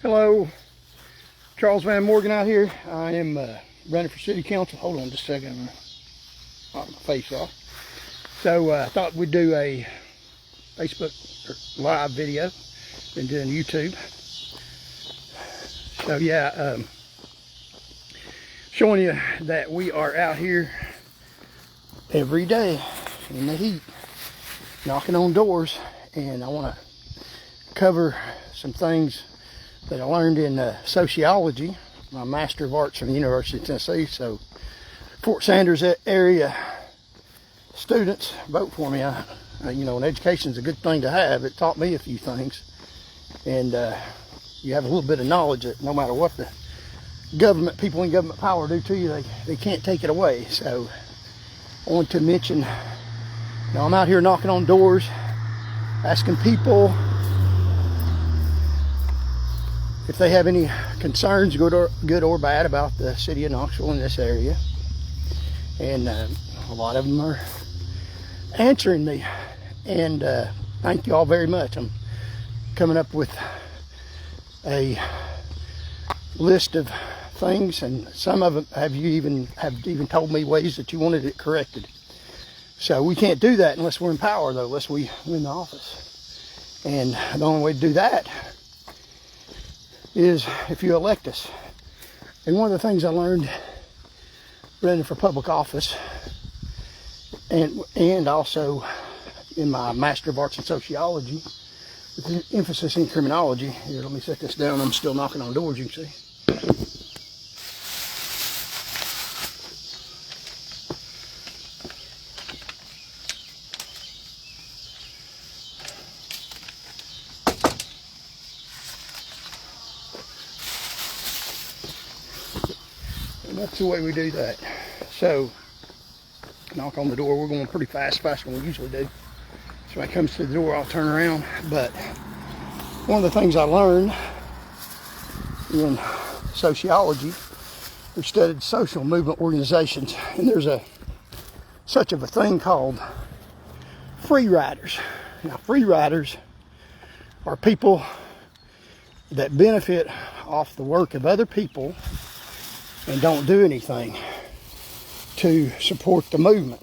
Hello, Charles Van Morgan out here. I am running for city council. Hold on just a second. I'm gonna knock my face off. So I thought we'd do a Facebook live video. Been doing YouTube. So yeah, showing you that we are out here every day in the heat, knocking on doors, and I want to cover some things that I learned in sociology, my Master of Arts from the University of Tennessee. So Fort Sanders area students, vote for me. You know, an education is a good thing to have. It taught me a few things, and you have a little bit of knowledge that no matter what the government, people in government power do to you, they can't take it away. So I want to mention, you know, I'm out here knocking on doors, asking people if they have any concerns, good or bad, about the city of Knoxville in this area. And a lot of them are answering me. And thank you all very much. I'm coming up with a list of things, and some of them have even told me ways that you wanted it corrected. So we can't do that unless we're in power, though, unless we win the office. And the only way to do that is if you elect us. And one of the things I learned running for public office, and also in my Master of Arts in Sociology, with an emphasis in criminology. Here, let me set this down. I'm still knocking on doors, you can see. And that's the way we do that. So, knock on the door. We're going pretty fast, faster than we usually do. So when it comes to the door, I'll turn around. But one of the things I learned in sociology, we studied social movement organizations, and there's such of a thing called free riders. Now, free riders are people that benefit off the work of other people and don't do anything to support the movement.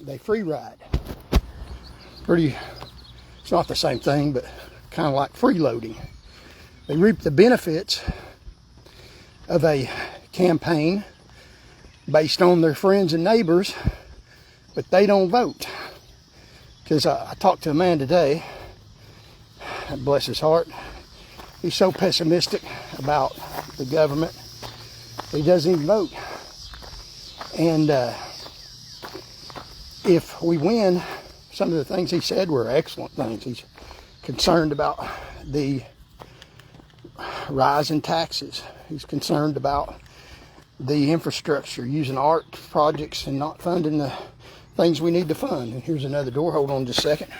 They free ride. It's not the same thing, but kind of like freeloading. They reap the benefits of a campaign based on their friends and neighbors, but they don't vote. Because I talked to a man today, bless his heart, he's so pessimistic about the government, he doesn't even vote. And if we win, some of the things he said were excellent things. He's concerned about the rise in taxes. He's concerned about the infrastructure, using art projects and not funding the things we need to fund. And here's another door. Hold on just a second.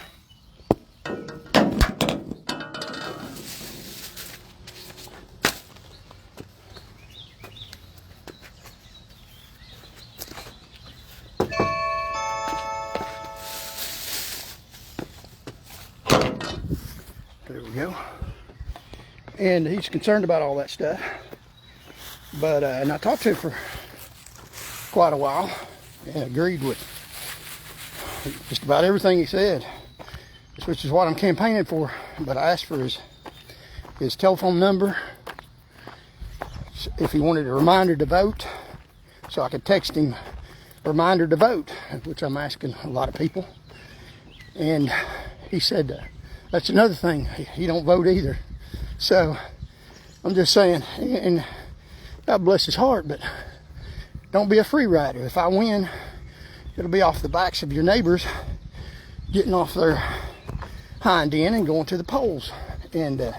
There we go. And he's concerned about all that stuff. But and I talked to him for quite a while and agreed with just about everything he said, which is what I'm campaigning for. But I asked for his telephone number, if he wanted a reminder to vote, so I could text him a reminder to vote, which I'm asking a lot of people. And he said, that's another thing, he don't vote either. So I'm just saying, and God bless his heart, but don't be a free rider. If I win, it'll be off the backs of your neighbors getting off their hind end and going to the polls. And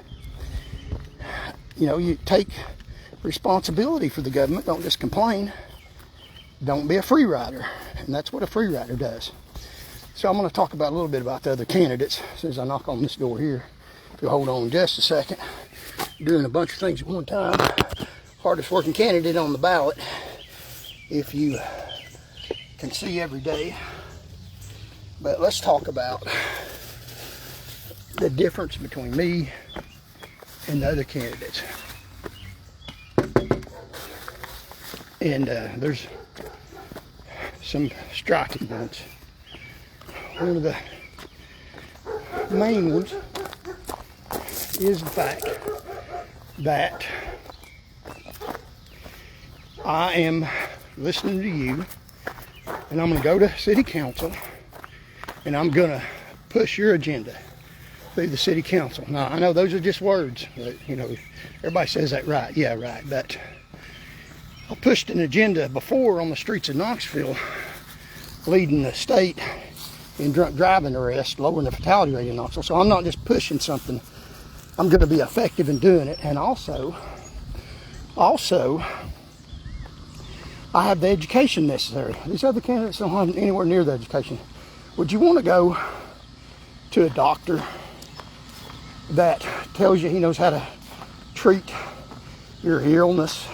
you know, you take responsibility for the government. Don't just complain. Don't be a free rider. And that's what a free rider does. So I'm going to talk about a little bit about the other candidates as soon as I knock on this door here. If you'll hold on just a second. Doing a bunch of things at one time. Hardest working candidate on the ballot, if you can see every day. But let's talk about the difference between me and the other candidates. And there's some striking ones. One of the main ones is the fact that I am listening to you, and I'm going to go to city council, and I'm going to push your agenda through the city council. Now, I know those are just words, but, you know, everybody says that, right? Yeah, right. But I pushed an agenda before on the streets of Knoxville, leading the state in drunk driving arrests, lowering the fatality rate in Knoxville. So I'm not just pushing something. I'm going to be effective in doing it. And also, I have the education necessary. These other candidates don't have anywhere near the education. Would you want to go to a doctor that tells you he knows how to treat your illness,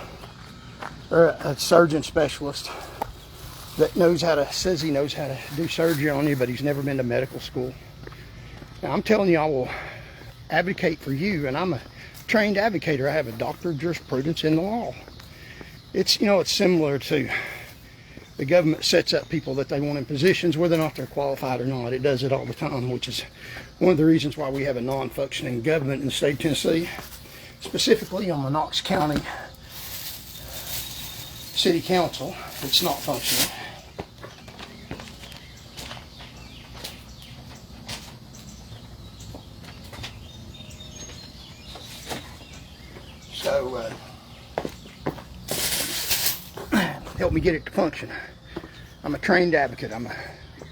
or a surgeon specialist that says he knows how to do surgery on you, but he's never been to medical school? Now, I'm telling you, I will advocate for you, and I'm a trained advocator. I have a doctorate of jurisprudence in the law. It's, you know, it's similar to the government sets up people that they want in positions, whether or not they're qualified or not. It does it all the time, which is one of the reasons why we have a non-functioning government in the state of Tennessee, specifically on the Knox County City Council. It's not functioning. So, help me get it to function. I'm a trained advocate. I'm a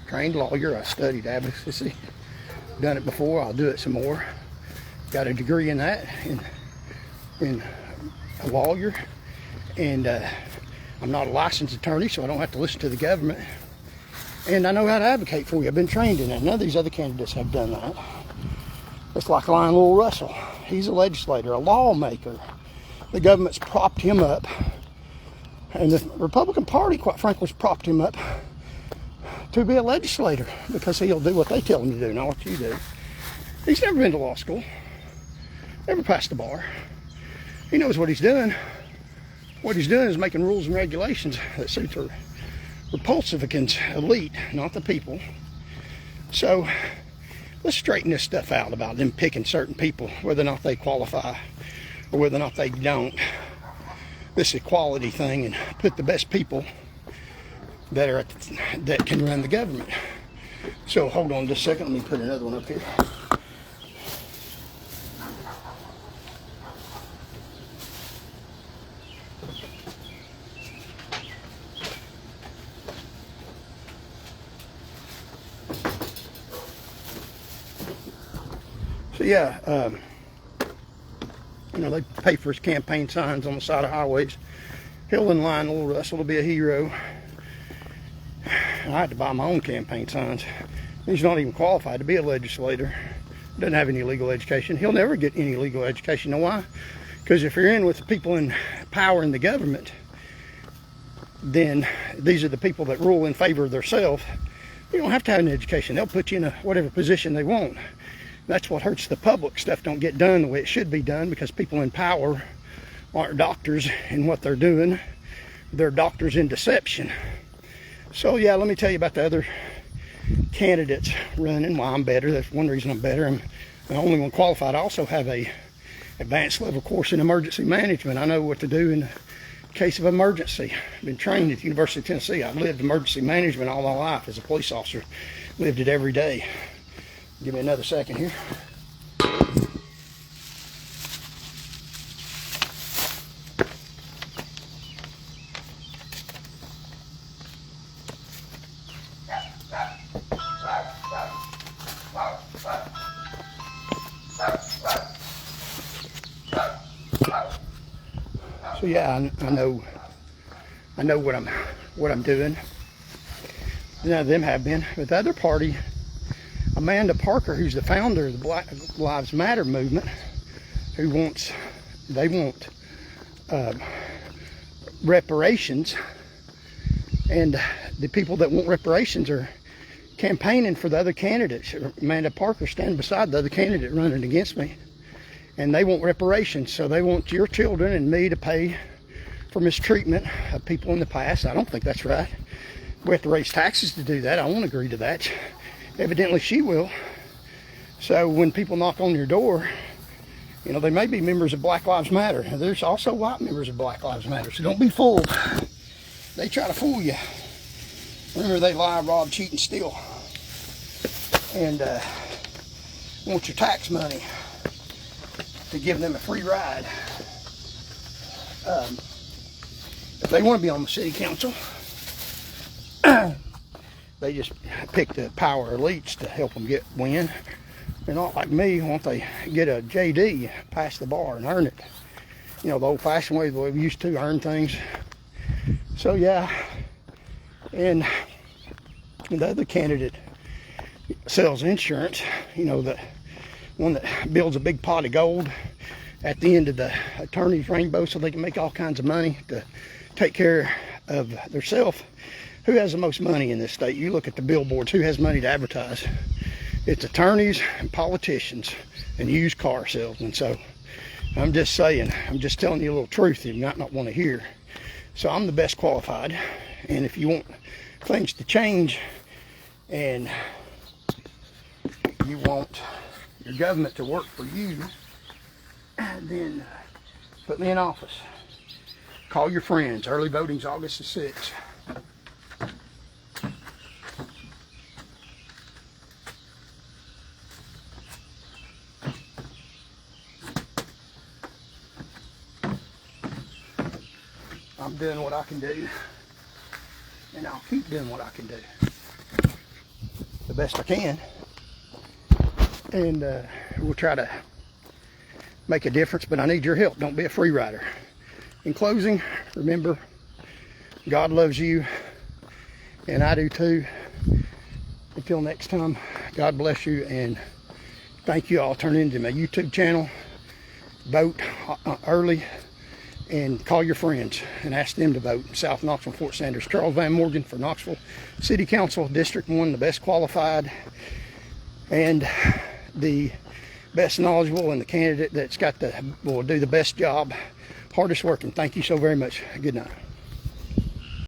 trained lawyer. I studied advocacy. Done it before. I'll do it some more. Got a degree in that, in a lawyer. And I'm not a licensed attorney, so I don't have to listen to the government. And I know how to advocate for you. I've been trained in it. None of these other candidates have done that. It's like Lionel Russell. He's a legislator, a lawmaker. The government's propped him up. And the Republican Party, quite frankly, has propped him up to be a legislator because he'll do what they tell him to do, not what you do. He's never been to law school, never passed the bar. He knows what he's doing. What he's doing is making rules and regulations that suit the Republicans' elite, not the people. So let's straighten this stuff out about them picking certain people, whether or not they qualify or whether or not they don't. This equality thing, and put the best people that can run the government. So hold on just a second. Let me put another one up here. So yeah, you know, they pay for his campaign signs on the side of highways. He'll in line Lionel Russell to be a hero. I had to buy my own campaign signs. He's not even qualified to be a legislator. Doesn't have any legal education. He'll never get any legal education. You know why? Because if you're in with the people in power in the government, then these are the people that rule in favor of themselves. You don't have to have an education. They'll put you in whatever position they want. That's what hurts the public. Stuff don't get done the way it should be done because people in power aren't doctors in what they're doing. They're doctors in deception. So yeah, let me tell you about the other candidates running, why I'm better. That's one reason I'm better. I'm the only one qualified. I also have a advanced level course in emergency management. I know what to do in case of emergency. I've been trained at the University of Tennessee. I've lived emergency management all my life as a police officer. Lived it every day. Give me another second here. So yeah, I know what I'm doing. None of them have been. But the other party, Amanda Parker, who's the founder of the Black Lives Matter movement, they want reparations, and the people that want reparations are campaigning for the other candidates. Amanda Parker standing beside the other candidate running against me, and they want reparations. So they want your children and me to pay for mistreatment of people in the past. I don't think that's right. We have to raise taxes to do that. I won't agree to that. Evidently she will. So when people knock on your door, you know, they may be members of Black Lives Matter. There's also white members of Black Lives Matter, so don't be fooled. They try to fool you. Remember, they lie, rob, cheat, and steal. And want your tax money to give them a free ride. If they want to be on the city council, they just pick the power elites to help them win. They're not like me. Won't they get a JD, pass the bar, and earn it? You know, the old-fashioned way, the way we used to earn things. So yeah, and the other candidate sells insurance. You know, the one that builds a big pot of gold at the end of the attorney's rainbow so they can make all kinds of money to take care of themselves. Who has the most money in this state? You look at the billboards. Who has money to advertise? It's attorneys and politicians and used car salesmen. So I'm just saying, I'm just telling you a little truth you might not want to hear. So I'm the best qualified. And if you want things to change and you want your government to work for you, then put me in office. Call your friends. Early voting's August the 6th. I'm doing what I can do, and I'll keep doing what I can do the best I can, and we'll try to make a difference, but I need your help. Don't be a free rider. In closing, remember, God loves you, and I do too. Until next time, God bless you, and thank you all. Turn into my YouTube channel, vote early, and call your friends and ask them to vote. South Knoxville, Fort Sanders. Charles Van Morgan for Knoxville City Council District 1, the best qualified and the best knowledgeable, and the candidate that's got will do the best job, hardest working. Thank you so very much. Good night.